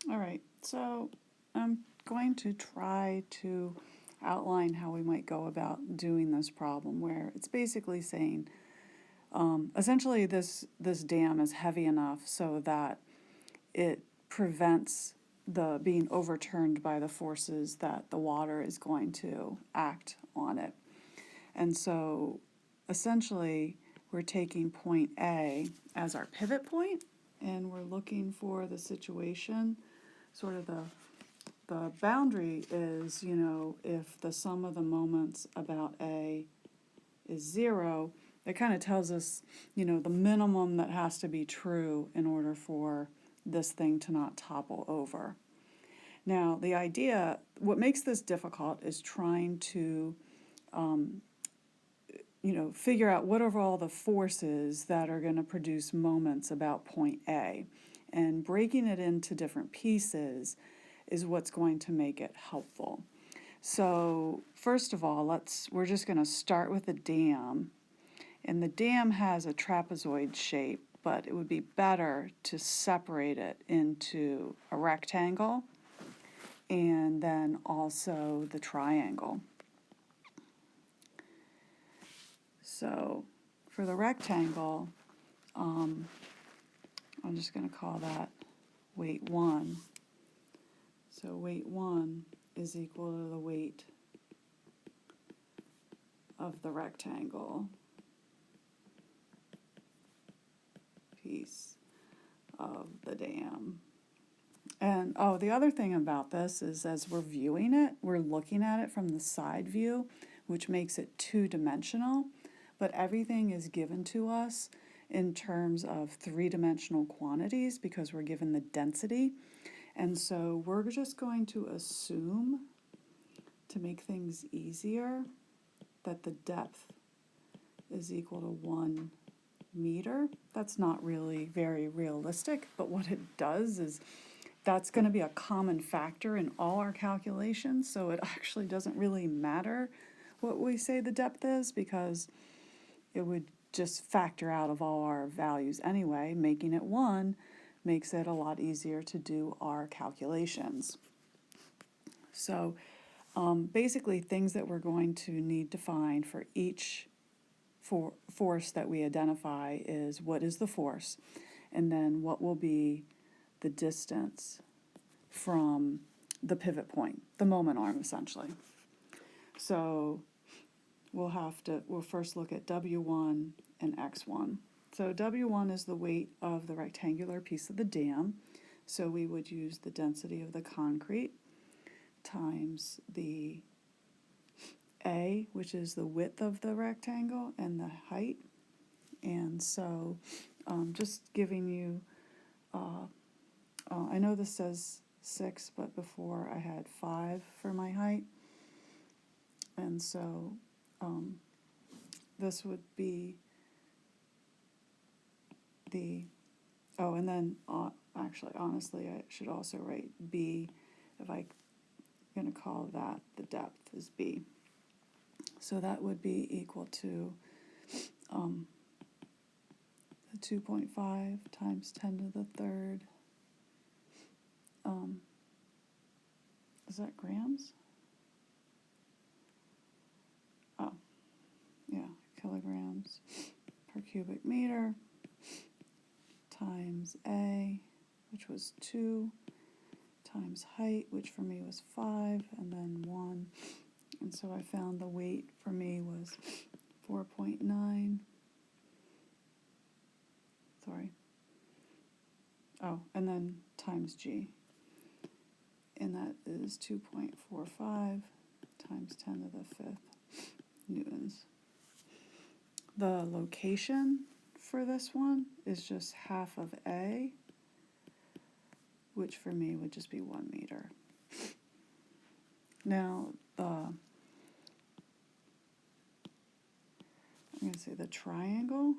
All right, so I'm going to try to outline how we might go about doing this problem, where it's basically saying, essentially this dam is heavy enough so that it prevents the being overturned by the forces that the water is going to act on it. And so essentially we're taking point A as our pivot point, and we're looking for the situation, sort of the boundary is, if the sum of the moments about A is 0, it kind of tells us, the minimum that has to be true in order for this thing to not topple over. Now, the idea, what makes this difficult is trying to, figure out what are all the forces that are going to produce moments about point A. And breaking it into different pieces is what's going to make it helpful. So first of all, we're just going to start with the dam. And the dam has a trapezoid shape, but it would be better to separate it into a rectangle and then also the triangle. So for the rectangle, I'm just going to call that weight 1. So weight 1 is equal to the weight of the rectangle piece of the dam. And the other thing about this is, as we're viewing it, we're looking at it from the side view, which makes it two-dimensional, but everything is given to us in terms of three-dimensional quantities because we're given the density. And so we're just going to assume, to make things easier, that the depth is equal to 1 meter. That's not really very realistic, but what it does is that's going to be a common factor in all our calculations, so it actually doesn't really matter what we say the depth is because it would just factor out of all our values anyway. Making it 1 makes it a lot easier to do our calculations. So basically things that we're going to need to find for each force that we identify is what is the force, and then what will be the distance from the pivot point, the moment arm essentially. So we'll first look at W1 and X1. So W1 is the weight of the rectangular piece of the dam. So we would use the density of the concrete times the A, which is the width of the rectangle, and the height. And so just giving you, I know this says 6, but before I had 5 for my height. And so this would be and then actually, honestly, I should also write B if I'm going to call that the depth is B. So that would be equal to the 2.5 times 10 to the third. Is that grams? Oh, yeah, kilograms per cubic meter times A, which was 2, times height, which for me was 5, and then 1. And so I found the weight for me was 4.9. Sorry. Oh, and then times G. And that is 2.45 times 10 to the 5th newtons. The location for this one is just half of A, which for me would just be 1 meter. Now, I'm going to say the triangle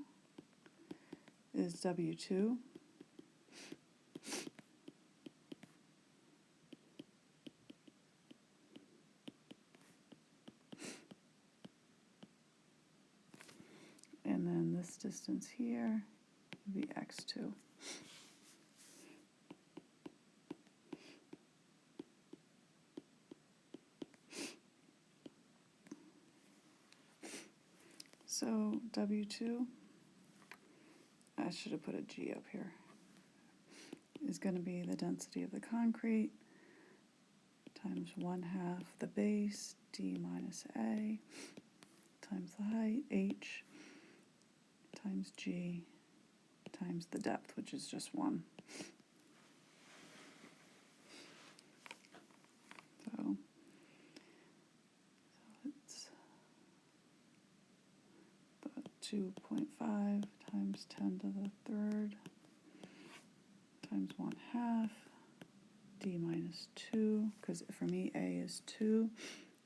is W2. And then this distance here would be X2. So W2, I should have put a G up here, is going to be the density of the concrete times 1/2 the base, D minus A, times the height, H, times G, times the depth, which is just 1. So it's 2.5 times 10 to the third times 1/2, D minus 2, because for me A is 2,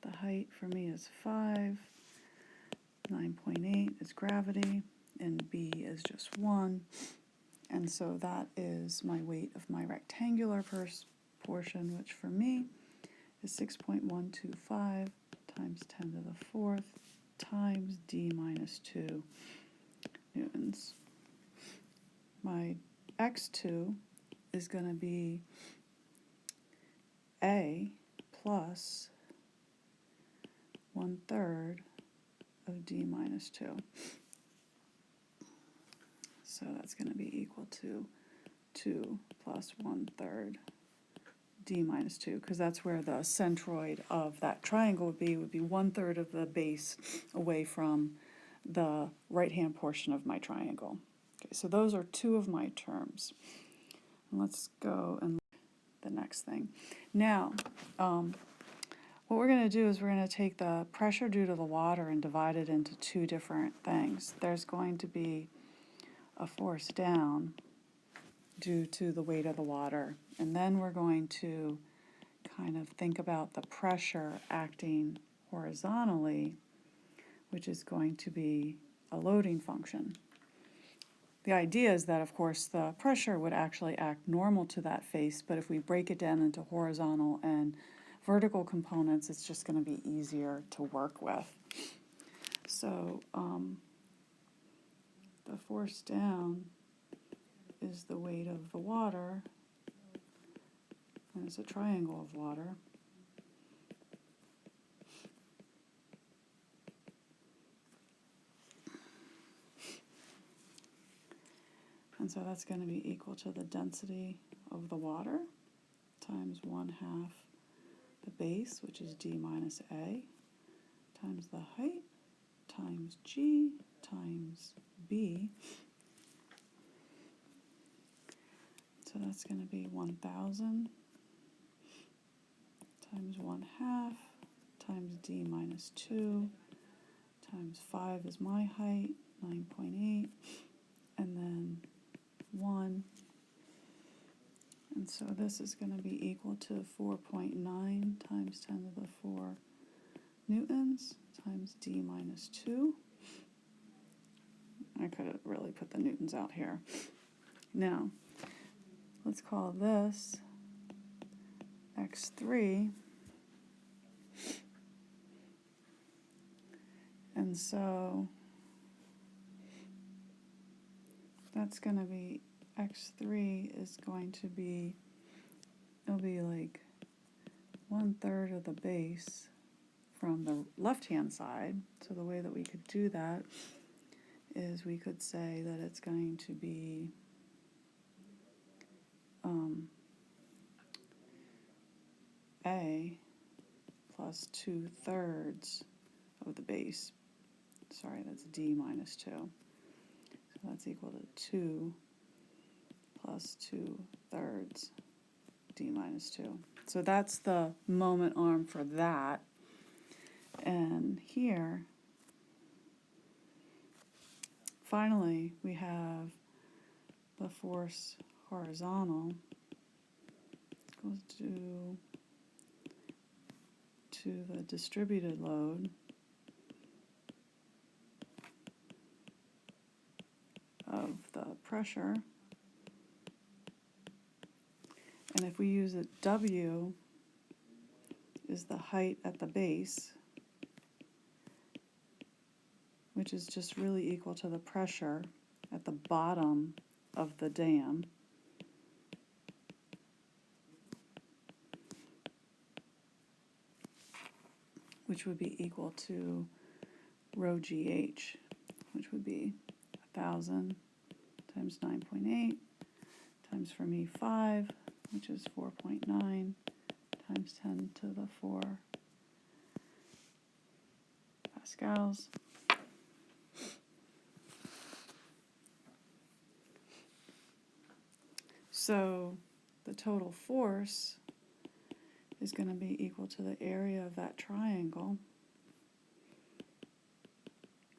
the height for me is 5, 9.8 is gravity, and B is just 1. And so that is my weight of my rectangular portion, which for me is 6.125 times 10 to the fourth times D minus 2 newtons. My X2 is going to be A plus 1/3 of D minus 2. So that's going to be equal to 2 plus 1/3 D minus 2, because that's where the centroid of that triangle would be 1/3 of the base away from the right-hand portion of my triangle. Okay, so those are 2 of my terms. And let's go and look at the next thing. Now, what we're going to do is we're going to take the pressure due to the water and divide it into 2 different things. There's going to be a force down due to the weight of the water, and then we're going to kind of think about the pressure acting horizontally, which is going to be a loading function. The idea is that, of course, the pressure would actually act normal to that face, but if we break it down into horizontal and vertical components, it's just going to be easier to work with. So the force down is the weight of the water, and it's a triangle of water. And so that's going to be equal to the density of the water times 1/2 the base, which is D minus A, times the height, times G, times B. So that's going to be 1,000 times 1/2 times D minus 2 times 5 is my height, 9.8, and then 1. And so this is going to be equal to 4.9 times 10 to the 4 newtons times D minus 2. I could have really put the newtons out here. Now, let's call this X3. And so that's going to be, X3 is going to be, it'll be like 1/3 of the base from the left-hand side. So the way that we could do that is we could say that it's going to be A plus 2/3 of the base. Sorry, that's D minus 2. So that's equal to 2 plus 2/3 D minus 2. So that's the moment arm for that. And here, finally, we have the force horizontal goes to the distributed load of the pressure. And if we use it, W is the height at the base, which is just really equal to the pressure at the bottom of the dam. Which would be equal to rho GH. which would be 1,000 times 9.8 times for me 5, which is 4.9 times 10 to the 4 pascals. So the total force is going to be equal to the area of that triangle.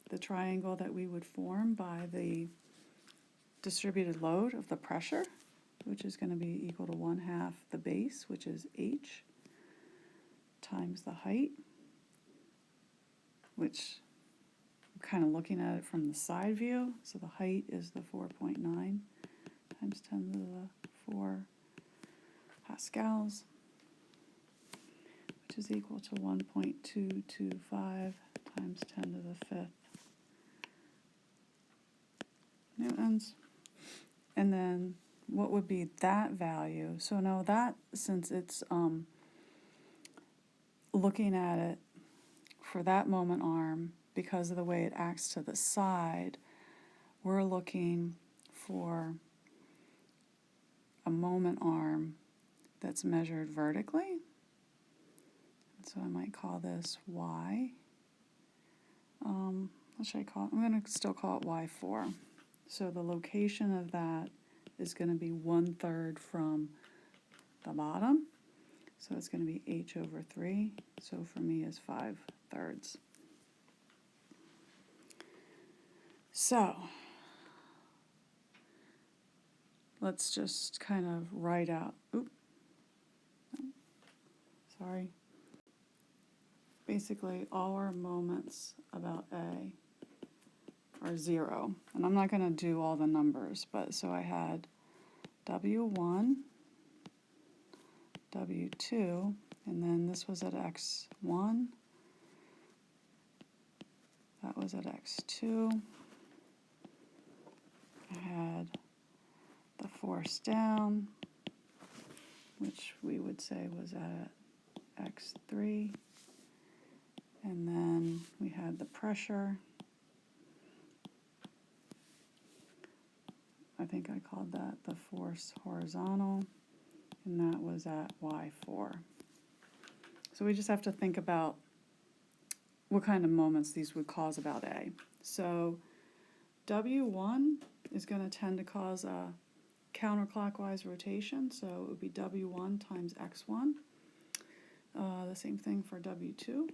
The triangle that we would form by the distributed load of the pressure, which is going to be equal to 1/2 the base, which is h, times the height, which we're kind of looking at it from the side view. So the height is the 4.9 times 10 to the 4 pascals, which is equal to 1.225 times 10 to the 5th newtons. And then what would be that value? So now that, since it's looking at it for that moment arm, because of the way it acts to the side, we're looking for a moment arm that's measured vertically. So I might call this Y. What should I call it? I'm going to still call it Y4. So the location of that is going to be 1/3 from the bottom. So it's going to be h over 3. So for me is 5/3. So let's just kind of write out, sorry. Basically all our moments about A are 0. And I'm not going to do all the numbers, but so I had W1, W2, and then this was at X1, that was at X2. I had the force down, which we would say was at X3, and then we had the pressure. I think I called that the force horizontal, and that was at Y4. So we just have to think about what kind of moments these would cause about A. So W1 is going to tend to cause a counterclockwise rotation, so it would be W1 times X1. The same thing for W2.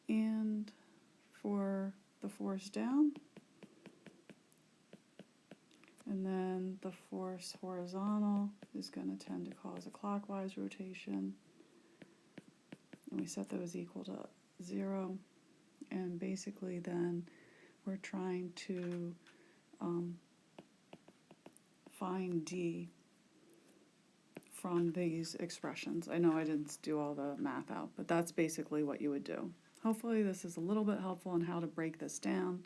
And for the force down, and then the force horizontal is going to tend to cause a clockwise rotation. And we set those equal to 0. And basically then we're trying to find D from these expressions. I know I didn't do all the math out, but that's basically what you would do. Hopefully this is a little bit helpful on how to break this down.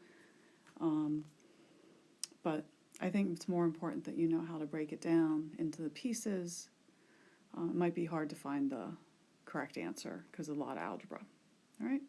But I think it's more important that you know how to break it down into the pieces. It might be hard to find the correct answer because of a lot of algebra. All right.